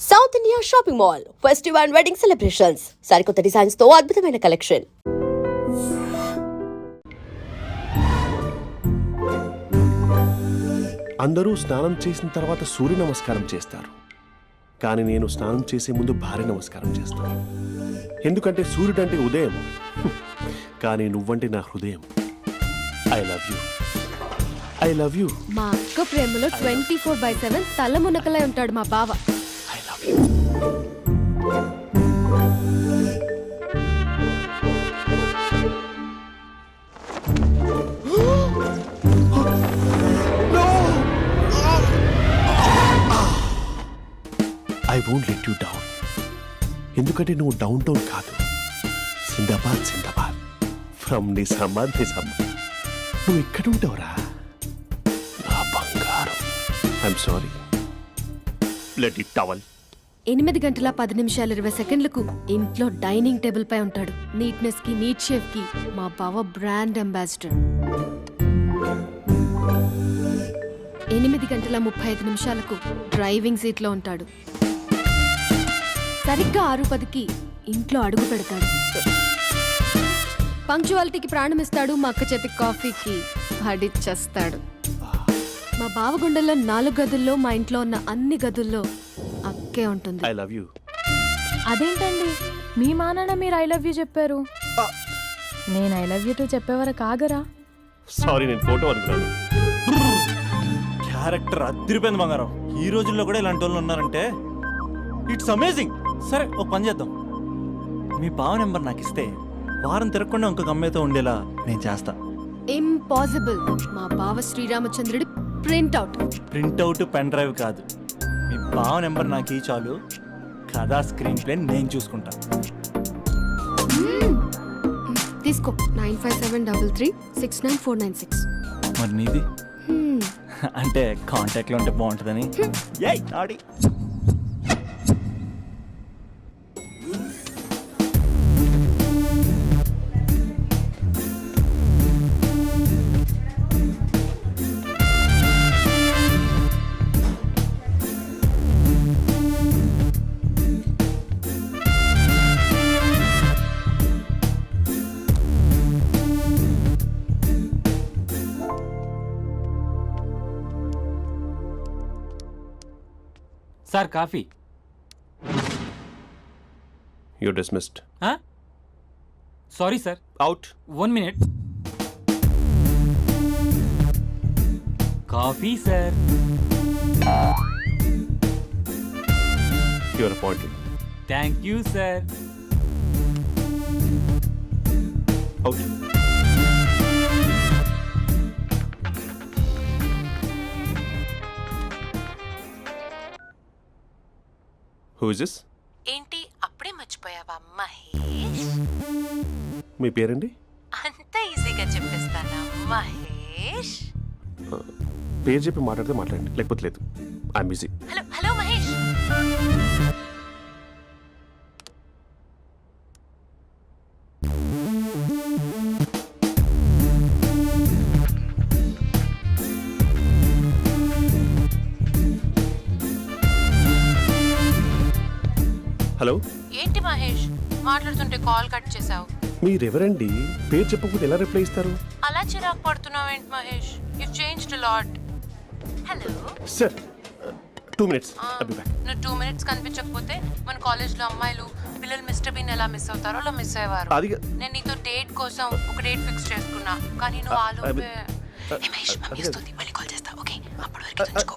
South India shopping mall festive and wedding celebrations సరికొత్త designs తో అద్భుతమైన కలెక్షన్. అందరూ స్నానం చేసిన తర్వాత సూర్య నమస్కారం చేస్తారు, కానీ నేను స్నానం చేసే ముందు భార్య నమస్కారం చేస్తాను. ఎందుకంటే సూర్యుడు అంటే ఉదయం, కానీ నువ్వంటే నా హృదయం. I love you, I love you. మా అక్క ప్రేమలో 24/7 తల మునకలై ఉంటాడు మా బావ. I love you. I won't let you down. ఎందుకంటే నువ్వు డౌన్ టౌన్ కాదు, జిందాబాద్ జిందాబాద్ ఫ్రమ్ నిజామాబాద్ నిజామాబాద్. నువ్వు ఇక్కడ ఉంటావురా నా బంగారం. I'm sorry, let it towel. 8 గంటల 10 నిమిషాలు 20 సెకండ్లకు ఇంట్లో డైనింగ్ టేబుల్ పై ఉంటాడు. నీట్నెస్ కి, నీట్ షేఫ్ కి మా బావ బ్రాండ్ అంబాసిడర్. 8 గంటల 35 నిమిషాలకు డ్రైవింగ్ సీట్ లో ఉంటాడు. సరిగ్గా 6:10కి ఇంట్లో అడుగు పెడతాడు. పంక్చువాలిటీకి ప్రాణమిస్తాడు. మా అక్క చేతి కాఫీకి పడిచ్చేస్తాడు. మా బావ గుండెల్లో 4 గదుల్లో, మా ఇంట్లో ఉన్న అన్ని గదుల్లో అక్కే ఉంటుంది. I love you. అదేంటండి మీ మానాన్న మీరు ఐ లవ్ యూ చెప్పారు, నేను ఐ లవ్ యూ టూ చెప్పేవరకు ఆగరా? సారీ, నేను ఫోటో అనుకున్నాను. క్యారెక్టర్ అదిరిపోయింది బంగారం. ఈ రోజుల్లో కూడా ఇలాంటి వాళ్ళు ఉన్నారంటే ఇట్స్ అమేజింగ్. సరే, ఒక పని చేద్దాం. మీ బావ నెంబర్ నాకు ఇస్తే వారం తిరగకుండా ఇంకొక అమ్మాయితో ఉండేలా నేను చేస్తా. ఇంపాసిబుల్. మా బావ శ్రీరామచంద్రుడి ప్రింట్అవుట్. ప్రింట్అవుట్, పెన్ డ్రైవ్ కాదు. మీ బావ నెంబర్ నాకు ఈ చాలు. కథా స్క్రీన్ ప్లే నేను చూసుకుంటా. తీసుకో. 9573369496. మరి నీది? అంటే కాంటాక్ట్లో ఉంటే బాగుంటుందని. ఏయ్ ఆడి sir coffee. You dismissed. Sorry sir. Out. 1 minute. Coffee sir. You are appointed. Thank you sir. Out. Who is this? ఏంటి అప్పుడే మర్చిపోయావా మహేష్? మీ పేరండి? అంత ఈజీగా చెప్పేస్తానా మహేష్? పేరు చెప్పి మాట్లాడితే మాట్లాడండి, లేకపోతే లేదు. I'm busy. Hello hello Mahesh. Hello. ఏంటి మహేష్ మాట్లాడుతుంటే కాల్ కట్ చేసావు? మీరెవరండి? పేరు చెప్పకపోతే ఎలా రిప్లై ఇస్తారు? అలా చిరాకు పడుతున్నావు ఏంటి Mahesh? You changed a lot. Hello sir, 2 minutes. I'll be back. నువ్వు 2 minutes కనిపించకపోతే మన కాలేజ్లో అమ్మాయిలు పిల్లలు మిస్టర్ బీన్ ఎలా మిస్ అవుతారో అలా మిస్ అయ్యేవారు. అది నేను నీతో డేట్ కోసం ఒక డేట్ ఫిక్స్ చేసుకున్నా, కానీ నువ్వు ఆలోపే. మహేష్ మమ్మీ వస్తుంది, మళ్ళీ కాల్ చేస్తా. ఓకే, అప్పటి వరకు తెచ్చుకో.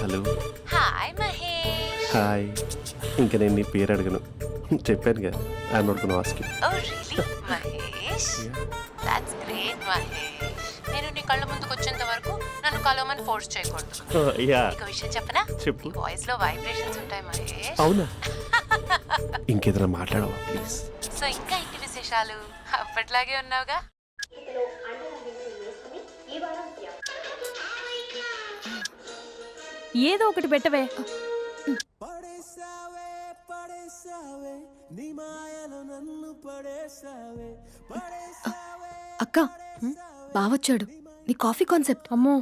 హలో. హాయ్ మహేష్. హాయ్. ఇంకా నేను నీ పేరు అడగను, చెప్పాను కదా. I'm not gonna ask you. Oh really? Mahesh? That's great, Mahesh. నేను నీ కళ్ళ ముందుకు వచ్చేంత వరకు నన్ను కలవమని ఫోర్స్ చేయకూడదు. యా నీకు విషయం చెప్పనా? చెప్పు. నీ వాయిస్ లో వైబ్రేషన్స్ ఉంటాయి మహేష్. అవునా? ఇంకేదైనా మాట్లాడవా ప్లీజ్? సో ఇంకా ఇంటి విశేషాలు అప్పట్లాగే ఉన్నావుగా. ఏదో ఒకటి పెట్టవే. అక్క బావొచ్చాడు. నీ కాఫీ కాన్సెప్ట్. అమ్మో,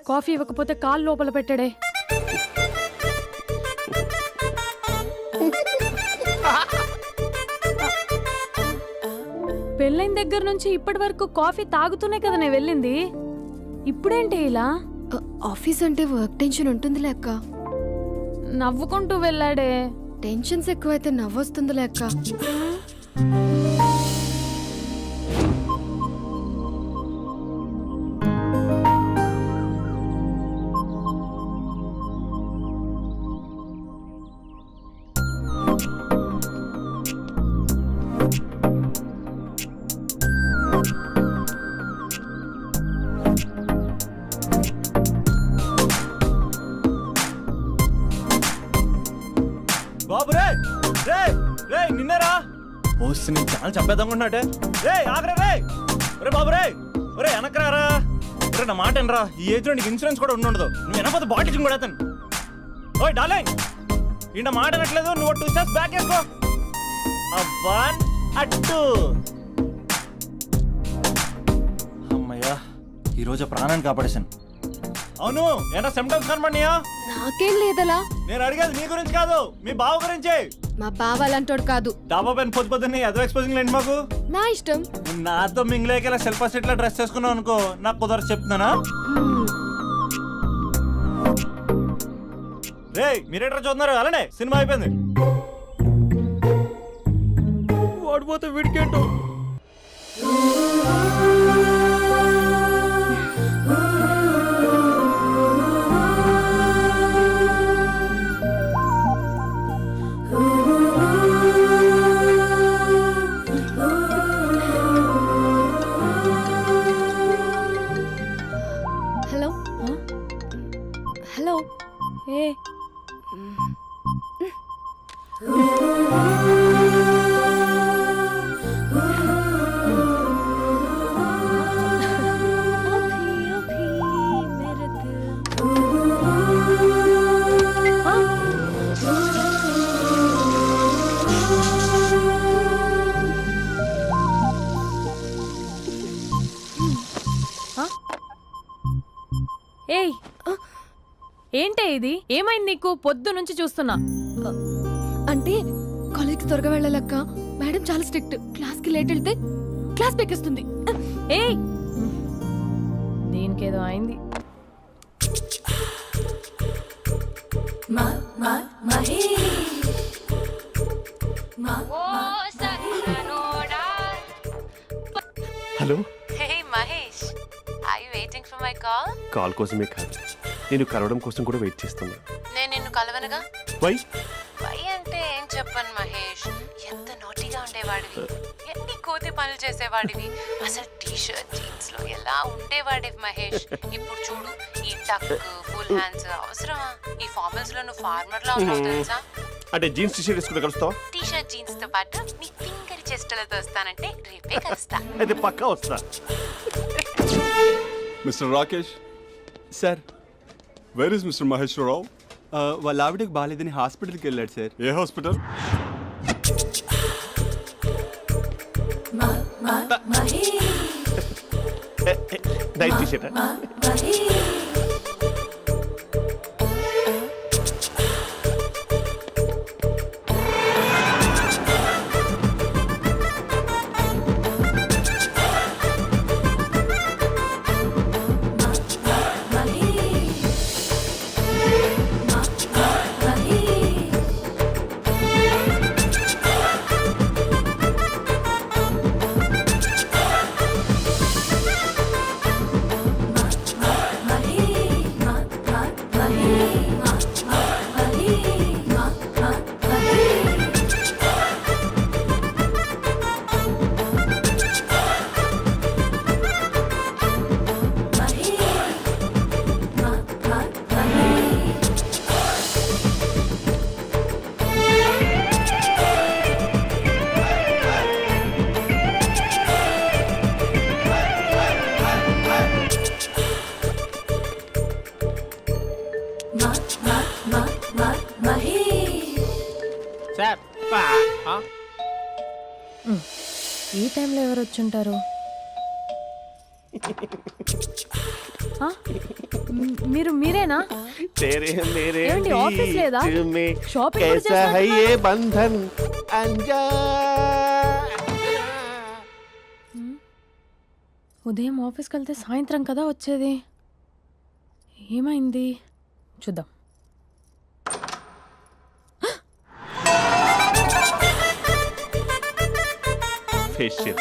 కాఫీ ఇవ్వకపోతే కాలు లోపల పెట్టాడే. పెళ్ళైన దగ్గర నుంచి ఇప్పటి వరకు కాఫీ తాగుతూనే కదా నేను వెళ్ళింది. ఇప్పుడేంటి ఇలా? ఆఫీస్ అంటే వర్క్ టెన్షన్ ఉంటుందిలే అక్క. నవ్వుకుంటూ వెళ్ళాడే. టెన్షన్స్ ఎక్కువైతే నవ్వొస్తుందిలే అక్క. బాబు రే రే రే నిన్నరా వస్తే నేను చాలా చంపేద్దామన్నట్టే. రే ఆగరా రే. రే బాబు రే. రే వెనకరారా. రే నా మాట అనరా. ఈ ఏజ్ లో నీకు ఇన్సూరెన్స్ కూడా ఉండదు. నువ్వు వెనకపోతే బాటిల్ కూడా అతను. ఓయ్ డార్లింగ్, ఈయన మాట అనట్లేదు. నువ్వు 2 స్టెప్స్ బ్యాక్ వేసుకో. అబ్బా అట్టు. అమ్మయ్యా, ఈరోజు ప్రాణాన్ని కాపాడేశాను. అవును, ఏనా సిమ్టమ్స్ కనబడినాయా? నాకేం లేదలా. నేను అడిగేది నీ గురించి కాదు, మీ బావ గురించి. మా బావ అలాంటోడు కాదు. డాబా పైన పొద్దు పొద్దున్నే ఎదో ఎక్స్పోజింగ్ లేండి మాకు. నా ఇష్టం. నాతో మింగిలేక సెల్ఫ్ సెట్ లా డ్రెస్ చేసుకున్నావు అనుకో, నాకు కుదరదు చెప్తున్నానా? రే మీరేట్రా చూస్తున్నారు? అలానే సినిమా అయిపోయింది. వాడిపోతే వీడికేంటో. Hello hello. ఏ ఏయ్, ఏంటే ఇది? ఏమైంది నీకు? పొద్దు నుంచి చూస్తున్నా. అంటే కాలేజ్కి త్వరగా వెళ్ళాలక్క. మేడం చాలా స్ట్రిక్ట్. క్లాస్కి లేట్ వెళ్తే క్లాస్ పెక్కిస్తుంది. ఏయ్, దీనికేదో అయింది. Hello. Hey Mahesh, are you waiting for my call? Call కోసమే కాదు, నేను కలవడం కోసం కూడా వెయిట్ చేస్తున్నా. నేను నిన్ను కలవనుగా. వై? వై అంటే ఏం చెప్పను మహేష్. ఎంత నోటీగా ఉండేవాడివి, ఎన్ని కోతి పనులు చేసేవాడివి. అసలు టీ షర్ట్ జీన్స్ లో ఎలా ఉండేవాడివి మహేష్. ఇప్పుడు చూడు, ఈ టక్ ఫుల్ హ్యాండ్స్ అవసరమా? ఈ ఫార్మల్స్ లో నువ్వు ఫార్మర్ లా ఉన్నావు తెలుసా? అంటే జీన్స్ టీ షర్ట్ వేసుకుంటే కలుస్తావా? టీ షర్ట్ జీన్స్ తో పాటు నీ ఫింగర్ చెస్టులతో వస్తానంటే రేపే కలుస్తా. అయితే పక్కా వస్తా. Mister Rakesh, sir, where is mister Maheshwararao? వాళ్ళ ఆవిడకి బాగాలేదని హాస్పిటల్కి వెళ్ళాడు సార్. ఏ హాస్పిటల్? Night T shirt. ఈ టైంలో ఎవరు వచ్చుంటారు? ఆ? మీరేనా? तेरे मेरे ఏమండి, ఆఫీస్ లేదా? बीच में షాపింగ్ కూడా कैसा है చేసినట్టున్నారు? ये बंधन अंजा ఉదయం ఆఫీస్కి వెళ్తే సాయంత్రం కదా వచ్చేది. ఏమైంది చూద్దాం. फेशियल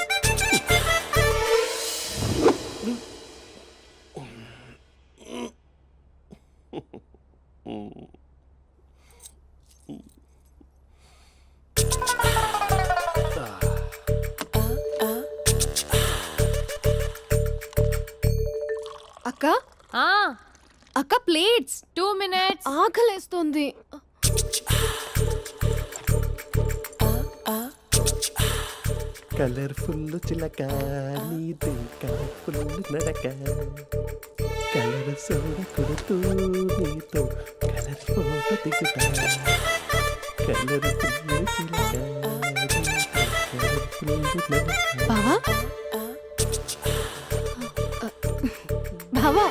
అక్క ఆ, అక్క ప్లేట్స్ 2 minutes. ఆకలేస్తుంది. కలర్ఫుల్ చిలక నీదే కలర్ఫుల్ నడక కలర్ సోడ కొడుతూ నీతో కలర్ ఫోటో దిగుతా కలర్ఫుల్ చిలక కలర్ఫుల్ నడక. బావా బావా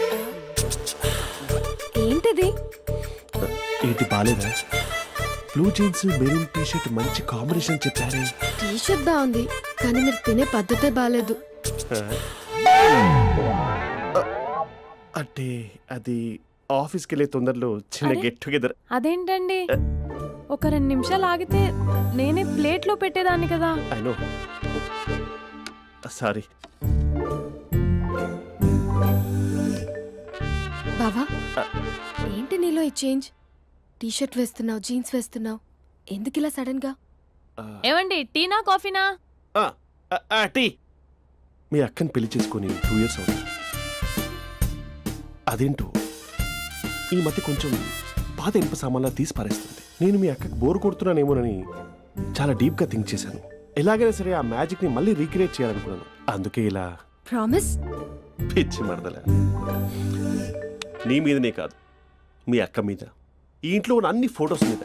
ఏంటిది? ఏంటి బాలేదా? Blue jeans maroon T shirt మంచి కాంబినేషన్ చెప్పారే. టీ షర్ట్ బాగుంది కానీ మీరు తినే పద్ధతే బాగాలేదు. అంటే అది ఆఫీస్కి వెళ్ళే తొందరలో చిన్న అరే. Get together. అదేంటండి, ఒక 2 నిమిషాలు ఆగితే నేనే ప్లేట్లో పెట్టేదాన్ని కదా. I know, sorry. బావా ఏంటి నీలో ఈ చేంజ్? టీ షర్ట్ వేస్తున్నావు, జీన్స్ వేస్తున్నావు, ఎందుకు ఇలా సడన్ గా? ఏమండి, టీనా కాఫీనా? టీ. మీ అక్కని పెళ్లి చేసుకొని 2 years అవుతుంది. అదేంటో ఈ మధ్య కొంచెం పాత ఇనుప సామాన్లా తీసి పారేస్తుంది. నేను మీ అక్కకి బోర్ కొడుతున్నానేమోనని చాలా డీప్గా థింక్ చేశాను. ఎలాగైనా సరే ఆ మ్యాజిక్ని మళ్ళీ రీక్రియేట్ చేయాలనుకున్నాను. అందుకే ఇలా ప్రామిస్? పిచ్చి మరదల. నీ మీదనే కాదు, మీ అక్క మీద, ఈ ఇంట్లో ఉన్న అన్ని ఫొటోస్ మీద,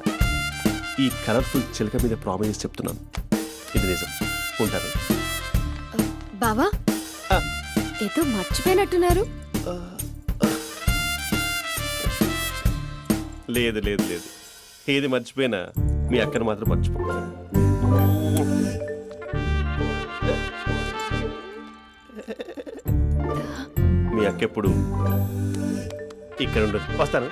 ఈ కలర్ఫుల్ చిలక మీద ప్రామిస్ చెప్తున్నాను. ఇది నిజం. ఉంటాను. బావా ఆ. ఏదో మర్చిపోయినట్టున్నారు. లేదు లేదు లేదు, ఏది మర్చిపోయినా మీ అక్కను మాత్రం మర్చిపో. మీ అక్క ఎప్పుడు ఇక్కడ ఉండదు. వస్తాను.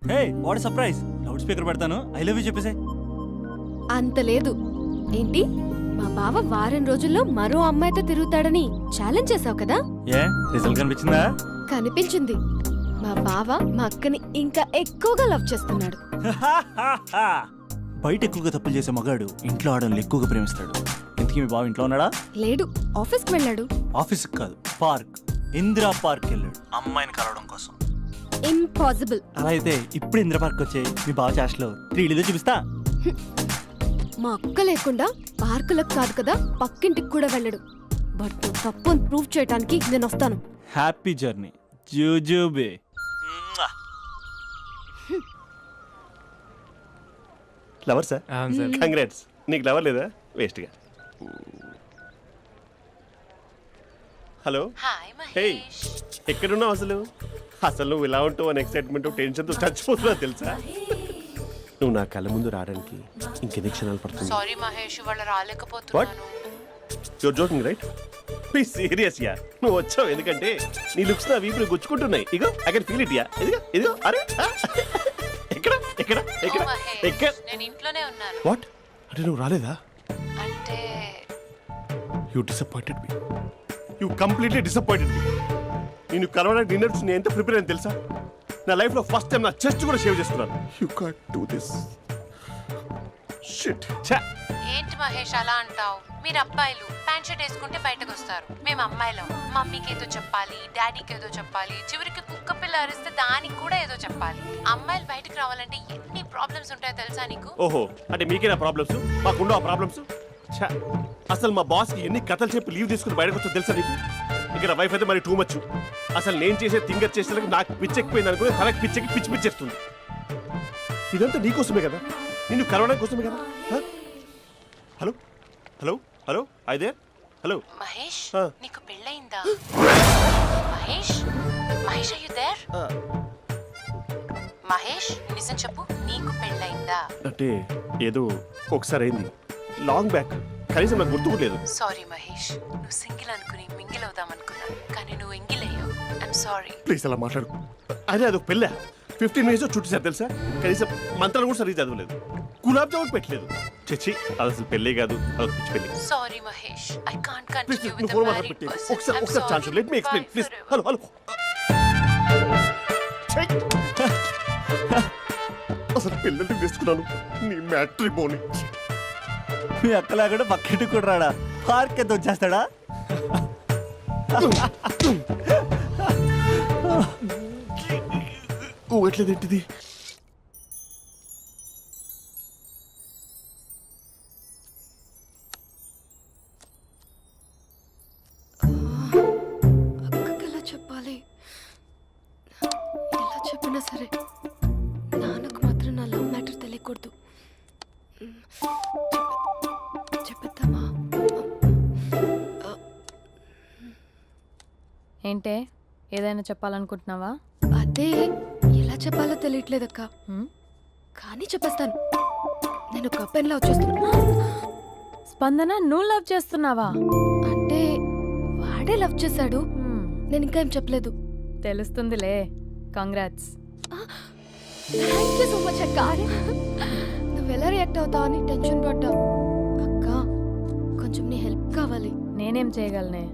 Hey what surprise. Loud speaker పెడతాను, ఐ లవ్ యూ చెప్పేసే. అంత లేదు. ఏంటి, మా బావ వారం రోజుల్లో మరో అమ్మాయితో తిరుగుతాడని ఛాలెంజ్ చేసావు కదా? ఏ రిజల్ట్ కనిపించిందా? కనిపించింది. మా బావ మా అక్కని ఇంకా ఎక్కువగా లవ్ చేస్తున్నాడు. బయట ఎక్కువగా తప్పులు చేసే మగాడు ఇంట్లో ఆడవాళ్ళు ఎక్కువగా ప్రేమిస్తాడు. ఇంతకీ మీ బావ ఇంట్లో ఉన్నాడా? లేడు, ఆఫీస్కి వెళ్ళాడు. ఆఫీస్కి కాదు, పార్క్, ఇందిరా పార్క్ వెళ్ళాడు అమ్మాయిని కలవడం కోసం. ఇంపాసిబుల్. అలా అయితే ఇప్పుడు ఇందిరా పార్క్ వచ్చే మీ బావ చాష్లో 3Dలో చూపిస్తా. మా అక్క లేకుండా పార్కులకు కాదు కదా పక్కింటికి కూడా వెళ్ళడు. బట్ నువ్వు తప్పు అని ప్రూవ్ చేయడానికి నేను వస్తాను. హ్యాపీ జర్నీ జూజూబే. Lover sir, congrats. నీకు లవర్ లేదా? వేస్ట్గా. హలో. Hi hey, Mahesh. ఎక్కడున్నావు అసలు? అసలు నువ్వు ఇలా ఉంటావు అని ఎక్సైట్మెంట్ టెన్షన్తో చచ్చిపోతున్నావు తెలుసా? నువ్వు నా కళ్ళ ముందు రావడానికి ఇంకెన్ని క్షణాలు పడుతుంది? సారీ మహేష్, ఇవాళ రాలేకపోతున్నాను. Your joking right? Please serious ya. నువ్వు వచ్చావు ఎందుకంటే నీ లుక్స్ నా వీపులు గుచ్చుకుంటున్నాయి. ఇగో I can feel it ya. ఇదిగో ఇదిగో. అరే ఎక్కడ ఎక్కడ ఎక్కడ ఓ మహేష్, ఎక్కడ? నేను ఇంట్లోనే ఉన్నాను. వాట్ అంటే నువ్వు రాలేదా? అంటే you disappointed me. You completely disappointed me. నేను కలవడానికి డిన్నర్స్ నేను ఎంత ప్రిపేర్ అని తెలుసా? నా లైఫ్లో ఫస్ట్ టైం నా చెస్ట్ కూడా షేవ్ చేసుకున్నాను. You can't do this. Shit. ఛా. ఏంటి మహేష్ అలా అంటావు? మీరు అబ్బాయిలు ప్యాంట్ షర్ట్ వేసుకుంటే బయటకు వస్తారు. మేము అమ్మాయిలం, మమ్మీకి ఏదో చెప్పాలి, డాడీకి ఏదో చెప్పాలి, చివరికి కుక్క పిల్ల అరిస్తే దానికి కూడా ఏదో చెప్పాలి. అమ్మాయిలు బయటకు రావాలంటే ఎన్ని ప్రాబ్లమ్స్ ఉంటాయో తెలుసా నీకు? ఓహో, అంటే మీకేనా ప్రాబ్లమ్స్? మాకుండవు ఆ ప్రాబ్లమ్స్? ఛా. అసలు మా బాస్కి ఎన్ని కథలు చెప్పి లీవ్ తీసుకుని బయటకు వచ్చో తెలుసా నీకు? ఇక్కడ వైఫ్ అయితే మరి టూ మచ్. అసలు నేను చేసే థింగర్ చేసేందుకు నాకు పిచ్చెక్కిపోయింది అనుకుని తనకు పిచ్చెక్కి పిచ్చి పిచ్చేస్తుంది. ఇదంతా నీకోసమే కదా, నిన్ను కరోనా కోసమే కదా. హ? హలో హలో హలో అయితే హలో మహేష్ ఆ. నీకు పెళ్ళయిందా? Mahesh Mahesh are you there? మహేష్ నిజం చెప్పు, నీకు పెళ్ళయిందా? అంటే ఏదో ఒకసారి అయింది, లాంగ్ బ్యాక్, కనీసం నాకు గుర్తు కూడా లేదు. సారీ మహేష్, నువ్వు సింగిల్ అనుకుని మింగిల్ అవుదాం అనుకున్నా, కానీ నువ్వు ఎంగిల్ అయ్యావు. I'm sorry. ప్లీజ్ అలా మాట్లాడు. అదే అదొక పెళ్ళ 15 మినిట్స్ చుట్టూ సార్ తెలుసా, కనీసం మంత్రాలు కూడా సరిగ్గా చదవలేదు, గులాబ్ జామున్ పెట్టలేదు. చచ్చి అది అసలు పెళ్ళే కాదు, అదొక పిచ్చి పెళ్ళి. Sorry Mahesh, I can't please continue నువ్వు విత్ ఫోన్ ద మాట్లాడి మ్యారీడ్ పెట్టి పర్సన్. ఒకసారి chance let me explain please. Hello hello అసలు పెళ్ళంటే తీసుకున్నాను నీ మ్యాట్రీ బోని. మీ అక్కలాగడ పక్కింటికి కూడా రాడా, పార్క్ ఎంత వచ్చేస్తాడా? ఊగట్లేదేంటిది? అక్కకి ఎలా చెప్పాలి? ఎలా చెప్పినా సరే నాన్నకు మాత్రం నా లవ్ మ్యాటర్ తెలియకూడదు. చెప్పేద్దామా? ఏంటే ఏదైనా చెప్పాలనుకుంటున్నావా? అదే ఎలా చెప్పాలో తెలియట్లేదక్క, హ్మ్? కానీ చెప్పేస్తాను. నేను ఒక అబ్బాయిలా వచ్చేస్తున్నా. స్పందన నువ్వు లవ్ చేస్తున్నావా? అంటే వాడే లవ్ చేశాడు, హ్మ్, నేను ఇంకా ఏం చెప్పలేదు. తెలుస్తుందిలే. Congrats. Thank you so much అక్క. నువ్వు ఎలా రియాక్ట్ అవుతావు అని టెన్షన్ పడ్డా. అక్క కొంచెం నీ హెల్ప్ కావాలి. నేనేం చేయగలనే?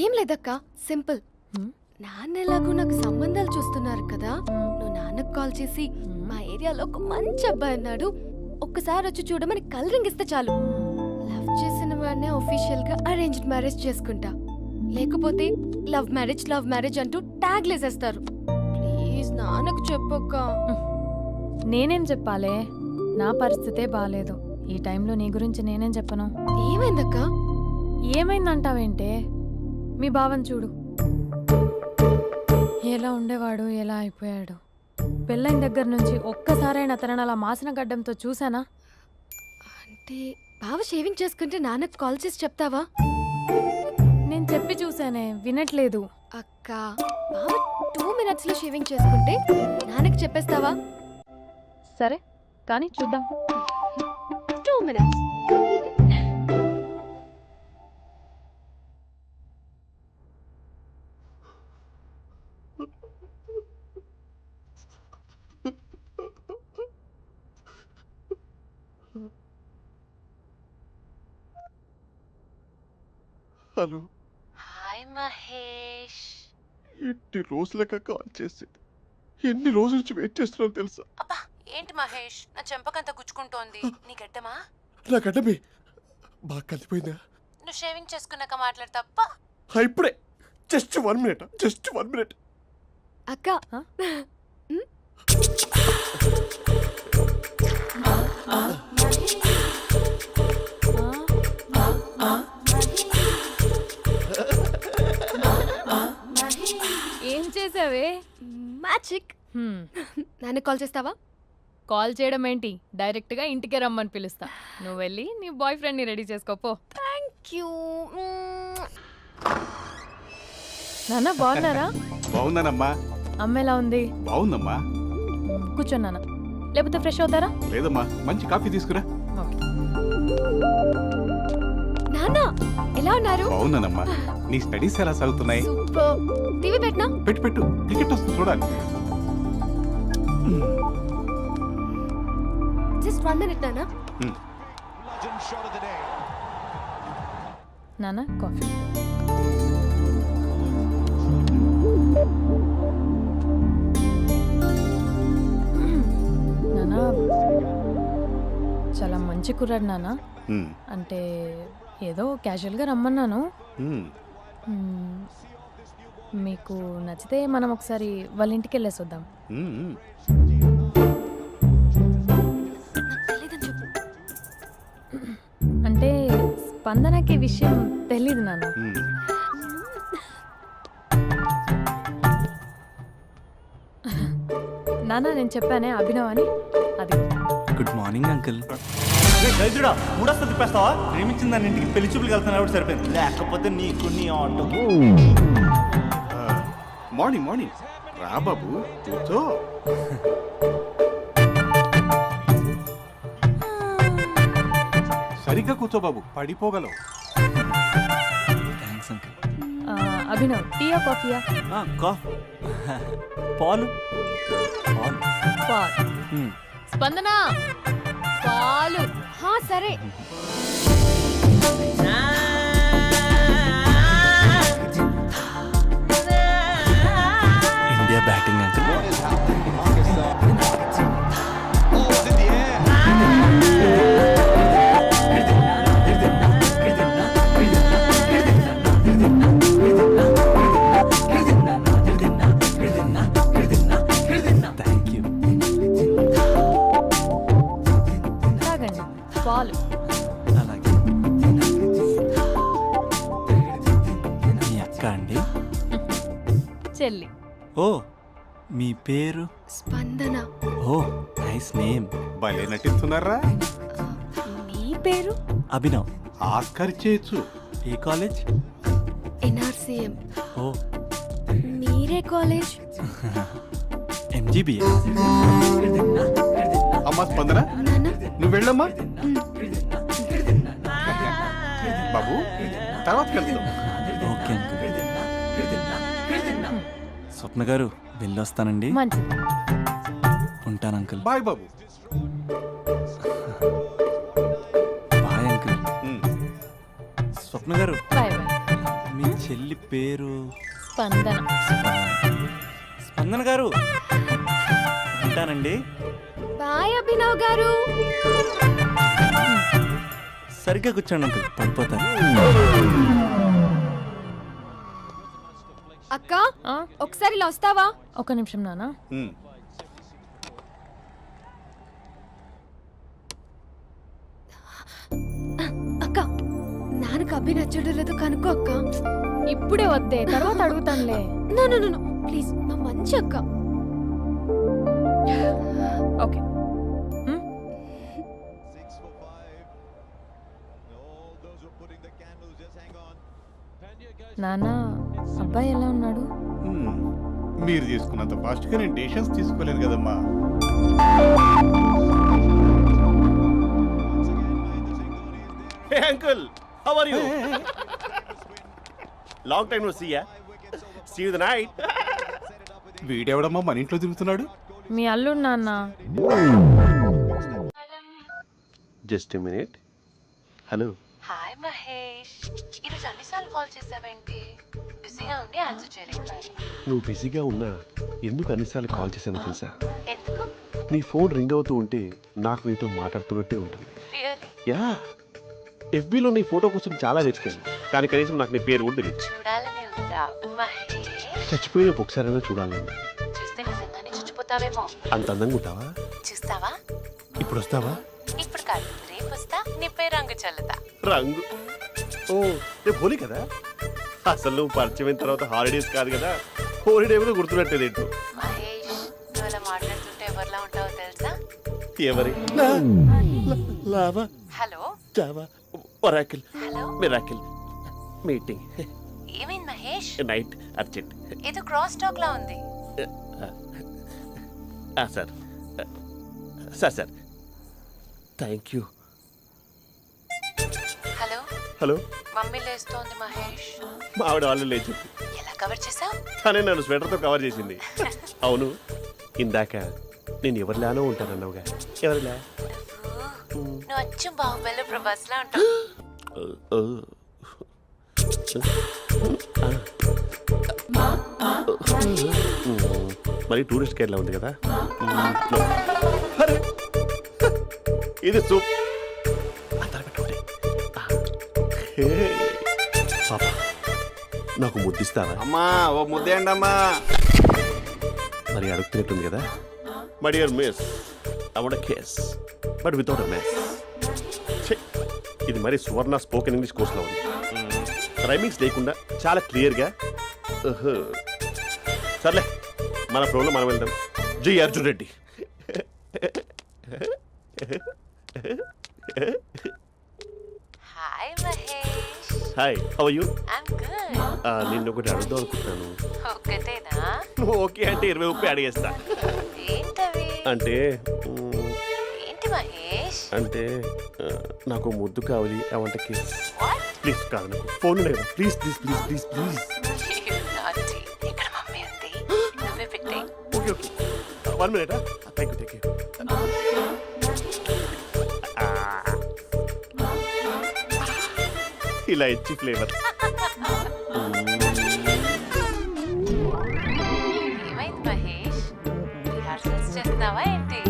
ఏం లేదక్క, సింపుల్. హ్మ్? నాన్న ఎలాగో నాకు సంబంధాలు చూస్తున్నారు కదా, హ్మ్. నువ్వు నాన్నకు కాల్ చేసి మా ఏరియాలో ఒక మంచి అబ్బాయి అన్నాడు, ఒక్కసారి వచ్చి చూడమని కలరింగ్ ఇస్తే చాలు. లవ్ చేసిన వాడినే ఒఫీషియల్ గా అరేంజ్డ్ మ్యారేజ్ చేసుకుంటా. లేకపోతే లవ్ మ్యారేజ్ అంటూ ట్యాగ్ లేసేస్తారు. ప్లీజ్ నాన్నకు చెప్పక్క. నేనేం చెప్పాలే? నా పరిస్థితే బాగాలేదు. ఈ టైంలో నీ గురించి నేనేం చెప్పను? ఏమైందక్క? ఏమైందంటావేంటే? మీ భావం చూడు, ఎలా ఉండేవాడు, ఎలా అయిపోయాడు. పెళ్ళైన దగ్గర నుంచి ఒక్కసారైనా తనని అలా మాసిన గడ్డంతో చూసానా? అంటే బావ షేవింగ్ చేసుకుంటే నాన్నకు కాల్ చేసి చెప్తావా? నేను చెప్పి చూసానే, వినట్లేదు. అక్క బావ 2 minutes లో షేవింగ్ చేసుకుంటే నాన్నకి చెప్పేస్తావా? సరే కానీ చూద్దాం. 2 minutes. Hello, hi Mahesh. ఎన్ని రోజులుగా కాల్ చేసేది, ఎన్ని రోజుల నుంచి వెయిట్ చేస్తున్నాను తెలుసా? అబ్బా ఏంటి మహేష్, నా చెంపకంత గుచ్చుకుంటోంది. నీ గడ్డమా? నా గడ్డమే బాగా కలిపోయిందా? నువ్వు షేవింగ్ చేసుకున్నాక మాట్లాడు తప్ప. ఇప్పుడే జస్ట్ 1 minute. అక్క ఏం చేసావే? మ్యాజిక్. నాన్నకు కాల్ చేస్తావా? కాల్ చేయడం ఏంటి, డైరెక్ట్గా ఇంటికే రమ్మని పిలుస్తా. నువ్వు వెళ్ళి నీ బాయ్ ఫ్రెండ్ని రెడీ చేసుకోపో. Thank you. నాన్న బాగున్నారా? బాగున్నానమ్మా. అమ్మ ఎలా ఉంది? బాగుందమ్మా. కూర్చోను నాన్న, లేకపోతే ఫ్రెష్ అవుతారా? లేదమ్మా, మంచి కాఫీ తీసుకురా. ఓకే. నాన్న ఎలా ఉన్నారు? బాగున్నానమ్మా. నీ స్టడీస్ ఎలా సాగుతున్నాయి? సూపర్. టీవీ పెట్టనా? పెట్టు టికెట్ వస్తుంది చూడాలి. జస్ట్ 1 minute నాన్న. నాన్న కాఫీ. నాన్న చాలా మంచి కుర్రాడు నాన్న. అంటే ఏదో క్యాజువల్గా రమ్మన్నాను. మ్మ్. మీకు నచ్చితే మనం ఒకసారి వాళ్ళ ఇంటికి వెళ్ళేసి వద్దాం. నాకు తెలీదని చెప్పు. అంటే స్పందనకి విషయం తెలీదు నాన్న. నాన్న నేను చెప్పానే అభినవ్ అని అది గుడ్ మార్నింగ్ అంకుల్. దరిద్రుడా మూడొస్తా తిప్పేస్తావా? ప్రేమించిన దాని ఇంటికి పెళ్లి చూపులు వెళ్తాను కాబట్టి సరిపోయింది, లేకపోతే నీకు నీ ఆటో. మార్నింగ్ మార్నింగ్ రా బాబు కూర్చో. సరిగ్గా కూర్చో బాబు, పడిపోగలవు. Thanks uncle. అభినవ్ టీయా కాఫీయా? పాలు పాలు. పాల్. స్పందన పాలు. హా సరే. India batting uncle. Thank you. తాగండి పాలు. అలాగే. మీ అక్క అండి? చెల్లి. ఓ మీ పేరు? స్పందన. ఓ నైస్ నేమ్. భలే నటిస్తున్నారా? మీ పేరు? అభినవ్. ఆస్కర్ చేయొచ్చు. ఏ కాలేజ్? ఎన్ఆర్సీఎం. ఓ మీరే కాలేజ్? ఎంజీబీఏ. అమ్మా స్పందన నాన్న నువ్వు వెళ్ళమ్మా. బాబు తర్వాత వెళ్తాం. Okay uncle. స్వప్న గారు వెళ్ళొస్తానండి. మంచిది. ఉంటాను అంకుల్. బాయ్ బాబు. Bye uncle. స్వప్న గారు బాయ్ బాయ్. మీ చెల్లి పేరు? స్పందన. స్పందన గారు ఉంటానండి. బాయ్ అభినవ్ గారు. సరిగ్గా కూర్చోండి అంకుల్, పడిపోతారు. అక్క ఆ, ఒకసారి ఇలా వస్తావా? ఒక్క నిమిషం నాన్న. అక్క నాన్నకు అభి నచ్చడం లేదో కనుక్కో అక్క. ఇప్పుడే వద్దే, తర్వాత అడుగుతానులే. నో నో నో ప్లీజ్, నా మంచి అక్క. ఓకే. నాన్న అబ్బాయి ఎలా ఉన్నాడు? మీరు తీసుకున్నంత ఫాస్ట్ గా నేను డెసిషన్స్ తీసుకోలేదు కదమ్మా. Hey uncle, how are you? Long time no see ya. See you the night. వీడెవడమ్మా మన ఇంట్లో తిరుగుతున్నాడు? మీ అల్లుడు నాన్న. Just a minute. Hello. Hi Mahesh, ఈరోజు అన్నిసార్లు కాల్ చేసావేంటి? బిజీగా ఉండి ఆన్సర్ చేయలేకపోయాను. నువ్వు బిజీగా ఉన్నా ఎందుకు అన్నిసార్లు కాల్ చేశానో తెలుసా? ఎందుకు? నీ ఫోన్ రింగ్ అవుతూ ఉంటే నాకు నీతో మాట్లాడుతున్నట్టే ఉంటుంది. రియల్లీ? యా, ఎఫ్బీలో నీ ఫోటో కోసం చాలా వెతికాను, కానీ కనీసం నాకు నీ పేరు కూడా తెలియదు. చూడాలని ఉందా మహేష్? చచ్చిపోయిన ఒకసారైనా చూడాలని. చూస్తే నిజంగానే చచ్చిపోతావేమో. అంత అందంగా ఉంటావా? చూస్తావా? ఇప్పుడు వస్తావా? ఇప్పుడు కాదు, రేపు వస్తా, నీపై రంగు చల్లుతా. రంగు? ఓ రేపు హోలీ కదా. అసలు నువ్వు పరిచయం తర్వాత హాలిడేస్ కాదు కదా, హోలిడే కూడా గుర్తున్నట్టేది ఏంటో. మహేష్, నువ్వు అలా మాట్లాడుతుంటే ఎవరిలా ఉంటావో తెలుసా? ఎవరి? Lava, hello Java, Oracle, hello, miracle, meeting, ఏమైంది మహేష్? Night, urgent. ఏదో క్రాస్ టాక్ లా ఉంది. Sir sir sir thank you. Hello hello, mummy లేస్తోంది మహేష్. మా ఆవిడ వాళ్ళు లేచి ఎలా కవర్ చేసావు? తనే నన్ను స్వెటర్తో కవర్ చేసింది. అవును, ఇందాక నేను ఎవరిలానో ఉంటానన్నావుగా, ఎవరిలా? నువ్వు అచ్చం బాహుబలి ప్రభాస్ లా ఉంటావు. మరి టూరిస్ట్ గైడ్లా ఉంది కదా. అరే, ఇది సూప్. పాప, నాకు ముద్దిస్తావా? అమ్మా ఓ ముద్దేయండి అమ్మా. మరి అడుగుతున్నట్టుంది కదా. My dear miss, I want kiss but without a mess. ఇది మరి సువర్ణ స్పోకెన్ ఇంగ్లీష్ కోర్సులో ఉంది. రైమింగ్స్ లేకుండా చాలా క్లియర్గా. సర్లే, మన ప్రోగ్రాం మనం వెళ్దాం. జై Arjun Reddy. Hi Mahesh. Hi, how are you? I'm good. నిన్ను ఒకటి అడుగుదాం అనుకుంటున్నాను. ఒక్కటేనా? నువ్వు ఓకే అంటే 20 అడిగేస్తా. ఏంటవి? అంటే ఏంటి మహేష్? అంటే నాకు ముద్దు కావాలి. ఆ వంటకి వాట్? ప్లీజ్ కాదు, నాకు ఫోన్ లేదా, please please please please please. నాటి ఇక్కడ మమ్మీ ఉంది, నువ్వే పెట్టే. Okay okay, 1 minute. Thank you. ఇలా ఇచ్చి ఫ్లేవర్. ఏమైంది మహేష్? రిహార్సల్స్ చేస్తున్నావా ఏంటి?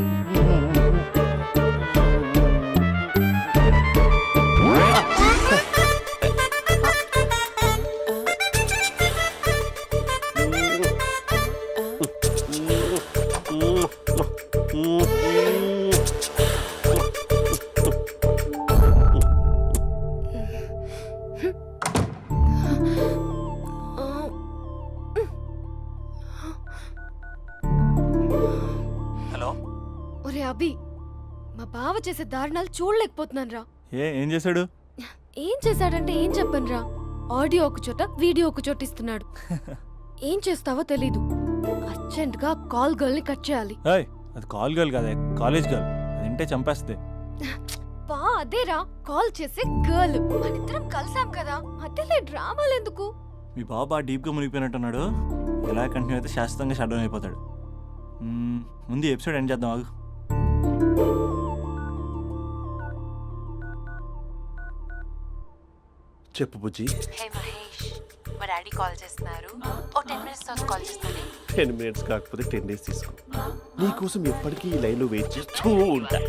హలో. ఒరే అభి, మా బావ చేసే దారుణాలు చూడలేకపోతున్నాను రా. ఏం చేశాడు? ఏం చేశాడంటే ఏం చెప్పను రా. ఆడియో ఒక చోట, వీడియో ఒక చోట ఇస్తున్నాడు. ఏం చేస్తావో తెలీదు. అర్జెంట్ గా కాల్ గర్ల్ ని కట్ చేయాలి. ఏయ్, అది కాల్ గర్ల్ కాదే, కాలేజ్ గర్ల్. అది వింటే చంపేస్తుంది. బా అదేరా, కాల్ చేసే గర్ల్. మనిద్దరం కలిసాం కదా, మధ్యలో డ్రామాలు ఎందుకు? మీ బాబు బాగా డీప్గా మునిగిపోయినట్టున్నాడు. ఎలా కంటిన్యూ అయితే శాశ్వతంగా షట్ డౌన్ అయిపోతాడు. ముందు ఎపిసోడ్ ఎండ్ చేద్దాం, ఆగు. చెప్పు బుజ్జి. హే మహేష్, మా డాడీ కాల్ చేస్తున్నారు. ఓ 10 minutes తర్వాత కాల్ చేస్తాను. 10 minutes కాకపోతే 10 days తీసుకో. నీకోసం ఎప్పటికీ ఈ లైన్లో వెయిట్ చేస్తూ ఉంటా.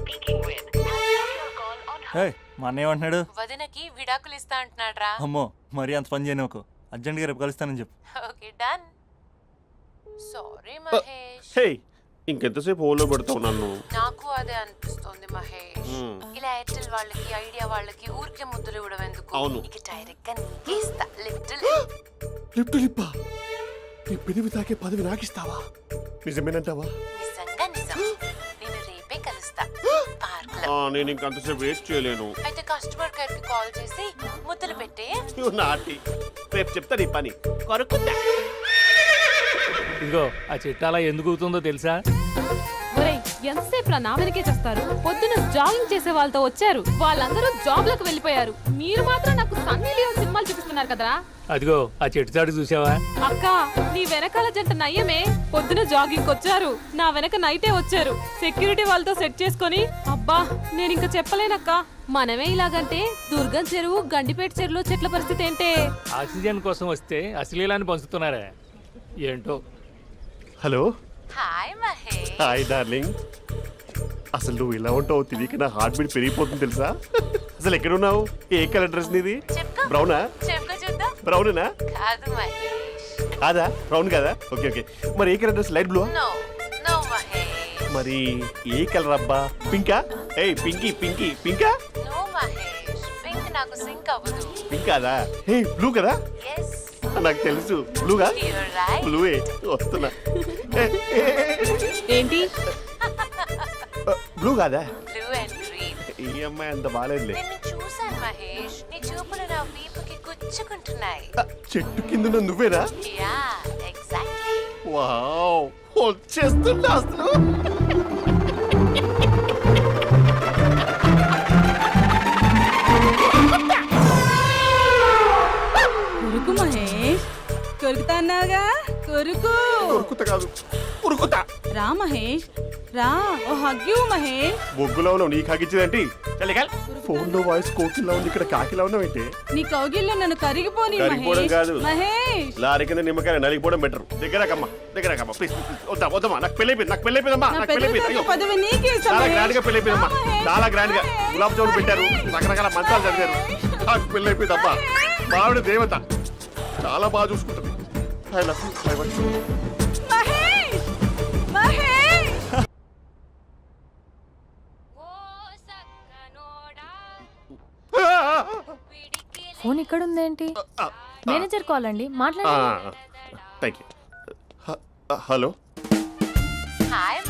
హే, మా అన్నయ్య ఏమంటున్నాడు? వదినకి విడాకులు ఇస్తా అంటున్నాడు రా. అమ్మో, మరీ అంత పని చేయను. ఒక అర్జెంట్గా రేపు కలుస్తానని చెప్పు. Okay done. సారీ మహేష్. హే, ఇంకెంతసేపు హోల్లో పెడతావు నన్ను? నాకు అదే అనిపిస్తోంది మహేష్. ఇలా ఎయిర్టెల్ వాళ్ళకి, ఐడియా వాళ్ళకి ఊరికే ముద్దులు ఇవ్వడం ఎందుకు? అవును. ఇక డైరెక్ట్ గా నీకే ఇస్తా. లిటిల్ లిప్పు లిప్పా, నీ పెనివి తాకే పదవి నాకిస్తావా? నిజమేనంటావా? నిజంగా నిజం. నేను రేపే కలుస్తా పార్క్ లో. నేను ఇంకంతసేపు వెయిట్ చేయలేను. అయితే కస్టమర్ కేర్ కి కాల్ చేసి ముద్దులు పెట్టే. నువ్వు నాటి, రేపు చెప్తా నీ పని. కొరుకుందా. ఇదిగో ఆ చెట్టు అలా ఎందుకు అవుతుందో తెలుసా? ఒరేయ్, ఎంతసేపు నా వెనకే చేస్తారు? పొద్దున జాగింగ్ చేసే వాళ్ళతో వచ్చారు, వాళ్ళందరూ జాబ్లకు వెళ్ళిపోయారు. మీరు మాత్రం నాకు సన్నీ లియోన్ సినిమాలు చూపిస్తున్నారు కదరా. అదిగో ఆ చెట్టు చాటు చూసావా? అక్క, నీ వెనకాల జంట నయ్యమే. పొద్దున జాగింగ్ వచ్చారు, నా వెనక నైటే వచ్చారు. సెక్యూరిటీ వాళ్ళతో సెట్ చేసుకొని, అబ్బా నేను ఇంకా చెప్పలేనక్క. మనమే ఇలాగంటే దుర్గం చెరువు, గండిపేట చెరువులో చెట్ల పరిస్థితి ఏంటే? ఆక్సిజన్ కోసం వస్తే అశ్లీలాన్ని పంచుతున్నారా ఏంటో. Hello. Hi Mahesh. Hi darling. అసలు నువ్వు ఇలా ఉంటావు తెలియక నా హార్ట్ బీట్ పెరిగిపోతుంది తెలుసా? అసలు ఎక్కడున్నావు? ఏ కలర్ డ్రెస్ నీది? చెప్పుకో. బ్రౌనా? చెప్పుకో చూద్దాం. బ్రౌనేనా? కాదు మహేష్. కాదా? బ్రౌన్ కదా? Okay okay. మరి ఏ colour dress? Light blue? No no Mahesh. మరి ఏ కలర్ అబ్బా? పింకా? ఏయ్ పింకీ పింకీ పింకా? నో మహేష్, పింక్ నాకు సింక్ అవ్వదు. పింక్ కాదా? హే బ్లూ కదా? ఎస్, నాకు తెలుసు. బ్లూగా? You're right. బ్లూవే వస్తున్నా. ఏంటి? బ్లూ కాదా? Blue and green. ఈ అమ్మాయి అంత బాగాలేదులే. నిన్ను చూశాను మహేష్, నీ చూపులు నా వీపుకి గుచ్చుకుంటున్నాయి. చెట్టు కింద నువ్వేనా? Yeah exactly. వావ్, వచ్చేస్తున్నా అసలు. కొరుకు మహేష్, కొరుకుతా అన్నావుగా, కొరుకు. ఉరుకుతా కాదు, ఉరుకుతా. రా మహేష్, రా. ఓ హగ్గు మహేష్. బొగ్గులో ఉన్నావు, నీకు హగిచ్చిందేంటి? ఫోన్ లో వాయిస్ కోకిలా ఉంది, ఇక్కడ కాకిలా ఉన్నావు ఏంటి? నీ కౌగిల్లో నన్ను కరిగిపోని కరిగిపోవడం కాదు. మహేష్. లారీ కింద నిమ్మకాయ నలిగిపోవడం బెటర్. దగ్గరకమ్మా ప్లీజ్. వద్దమ్మా, నాకు పెళ్ళైపోయిందమ్మా, నాకు పెళ్ళైపోయింది. అయ్యో, పదవి నీకే ఇస్తా చాలా మహేష్. గ్రాండ్ గా పెళ్ళైపోయిందమ్మా, చాలా గ్రాండ్ గా. గులాబ్ జామున్ పెట్టారు, రకరకాల మంచాలు చదివారు. నాకు పెళ్ళైపోయిందమ్మా. మావిడ దేవత, చాలా బాగా చూసుకుంటుంది. I love you, I want you. Mahesh, Mahesh. Phone ఇక్కడ ఉందేంటి? మేనేజర్ కాల్ అండి, మాట్లాడండి. Thank you. హలో. హాయ్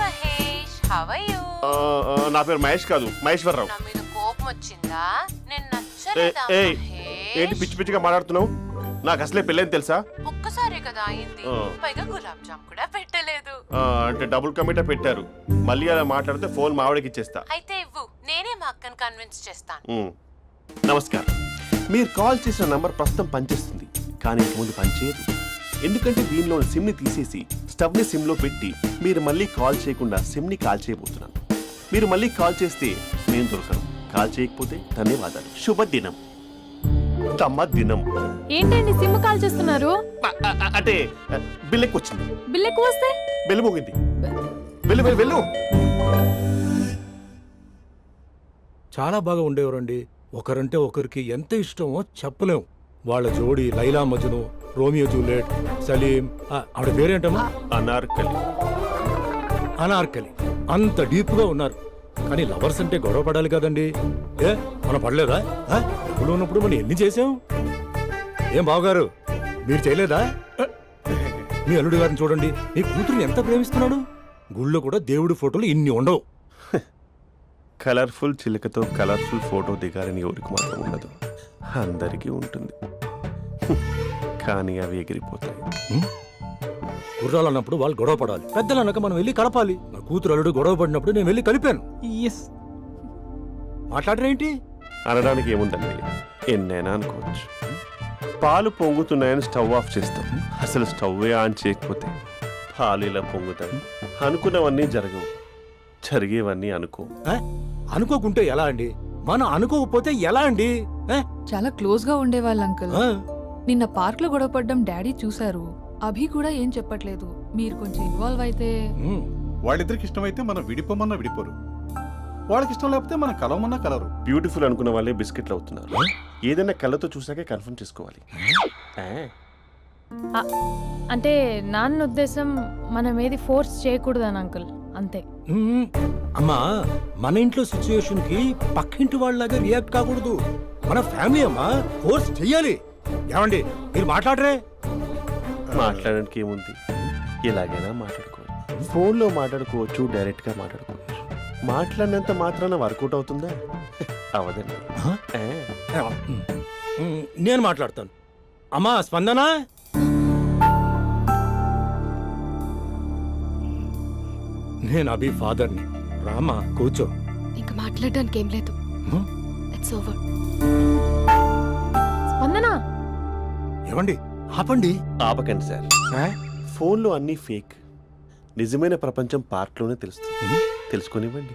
హవయ్యూ నా పేరు మహేష్ కాదు మహేశ్వరరావు. నా మీద కోపం వచ్చిందా? నేను ఏ- నచ్చలేదా ఏయ్, ఏంటి మహేష్? పిచ్చి పిచ్చిగా మాట్లాడుతున్నావు? నాకు అసలే పెళ్ళని తెలుసా? ఒక్కసారే కదా అయింది, ఆ. పైగా గులాబ్ జామ్ కూడా పెట్టలేదు. అంటే డబుల్ కమిటా పెట్టారు. మళ్ళీ అలా మాట్లాడితే ఫోన్ మా ఆవిడకి ఇచ్చేస్తా. అయితే ఇవ్వు, నేనే మా అక్కని కన్విన్స్ చేస్తాను. నమస్కారం. మీరు కాల్ చేసిన నంబర్ ప్రస్తుతం పనిచేస్తుంది, కానీ ఇంక ముందు పనిచేయదు. ఎందుకంటే దీనిలో సిమ్ని తీసేసి స్టవ్ని సిమ్లో పెట్టి మీరు మళ్ళీ కాల్ చేయకుండా సిమ్ని కాల్ చేయబోతున్నాను. మీరు మళ్ళీ కాల్ చేస్తే నేను దొరకను, కాల్ చేయకపోతే ధన్యవాదాలు. శుభదినం. తమ దినం. ఏంటండి సిమ్ కాల్ చేస్తున్నారు? అంటే బిల్ ఎక్కువ వచ్చింది. బిల్ ఎక్కువ వస్తే బెల్లు మోగింది. వెళ్ళు వెళ్ళు వెళ్ళు. చాలా బాగా ఉండేవారండి. ఒకరంటే ఒకరికి ఎంత ఇష్టమో చెప్పలేం. వాళ్ళ జోడి లైలా మజ్ను, రోమియో జూలియట్, సలీం, ఆవిడ పేరేంటమ్మా? అనార్కలి. అనార్కలి. అంత డీప్ గా ఉన్నారు. కానీ లవర్స్ అంటే గొడవ పడాలి కదండి. మనం పడలేదా? డబ్బులు ఉన్నప్పుడు మనం ఎన్ని చేసాం? ఏం బావగారు, మీరు చేయలేదా? మీ అల్లుడి గారిని చూడండి, మీ కూతురుని ఎంత ప్రేమిస్తున్నాడు. గుళ్ళో కూడా దేవుడి ఫోటోలు ఇన్ని ఉండవు. కలర్ఫుల్ చిలుకతో కలర్ఫుల్ ఫోటో దిగాలని ఎవరికి మాత్రం ఉండదు, అందరికీ ఉంటుంది. కానీ అవి ఎగిరిపోతాయి. గుర్రాలు అన్నప్పుడు వాళ్ళు గొడవ పడాలి, పెద్దలు అన్నాక మనం వెళ్ళి కలపాలి. నా కూతురు అల్లుడు గొడవ పడినప్పుడు నేను వెళ్ళి కలిపాను. మాట్లాడరేంటి? అనడానికి ఏముందండి, ఎన్నైనా అనుకోవచ్చు. పాలు పొంగుతున్నాయని స్టవ్ ఆఫ్ చేస్తాం, అసలు స్టవ్ ఆన్ చేయకపోతే పాలు ఇలా పొంగుతాయి. అనుకున్నవన్నీ జరగవు, జరిగేవన్నీ అనుకో. అనుకోకుంటే ఎలా అండి? మనం అనుకోకపోతే ఎలా అండి? చాలా క్లోజ్ గా ఉండేవాళ్ళు అంకుల్. నిన్న పార్క్ లో గొడవపడ్డం డాడీ చూశారు. అభి కూడా ఏం చెప్పట్లేదు. మీరు కొంచెం ఇన్వాల్వ్ అయితే. వాళ్ళిద్దరికి ఇష్టమైతే మనం విడిపోమన్నా విడిపోరు, వాళ్ళకి ఇష్టం లేకపోతే మనం కలవమన్నా కలరు. బ్యూటిఫుల్ అనుకున్న వాళ్ళే బిస్కెట్లు అవుతున్నారు. ఏదైనా కళ్ళతో చూసాకే కన్ఫర్మ్ చేసుకోవాలి. అంటే నాన్న ఉద్దేశం మనం ఏది ఫోర్స్ చేయకూడదని అంకుల్, అంతే. అమ్మా, మన ఇంట్లో సిచ్యుయేషన్ కి పక్కింటి వాళ్ళలాగా రియాక్ట్ కాకూడదు. మన ఫ్యామిలీ అమ్మా, ఫోర్స్ చెయ్యాలి. ఏమండి మీరు మాట్లాడరే? మాట్లాడడానికి ఏముంది, ఎలాగైనా మాట్లాడుకోవచ్చు. ఫోన్లో మాట్లాడుకోవచ్చు, డైరెక్ట్ గా మాట్లాడుకోవచ్చు. మాట్లాడినంత మాత్రాన వర్కౌట్ అవుతుందా? అవదండి. నేను మాట్లాడతాను. అమ్మా స్పందన, నేను అభి ఫాదర్ని. రామా కూర్చో. ఇంకా మాట్లాడడానికి ఏం లేదు. It's over. స్పందన, ఏమండి ఆపండి. ఆపకండి సార్, ఫోన్లో అన్నీ ఫేక్. నిజమైన ప్రపంచం పార్ట్లోనే తెలుస్తుంది. తెలుసుకొనివ్వండి.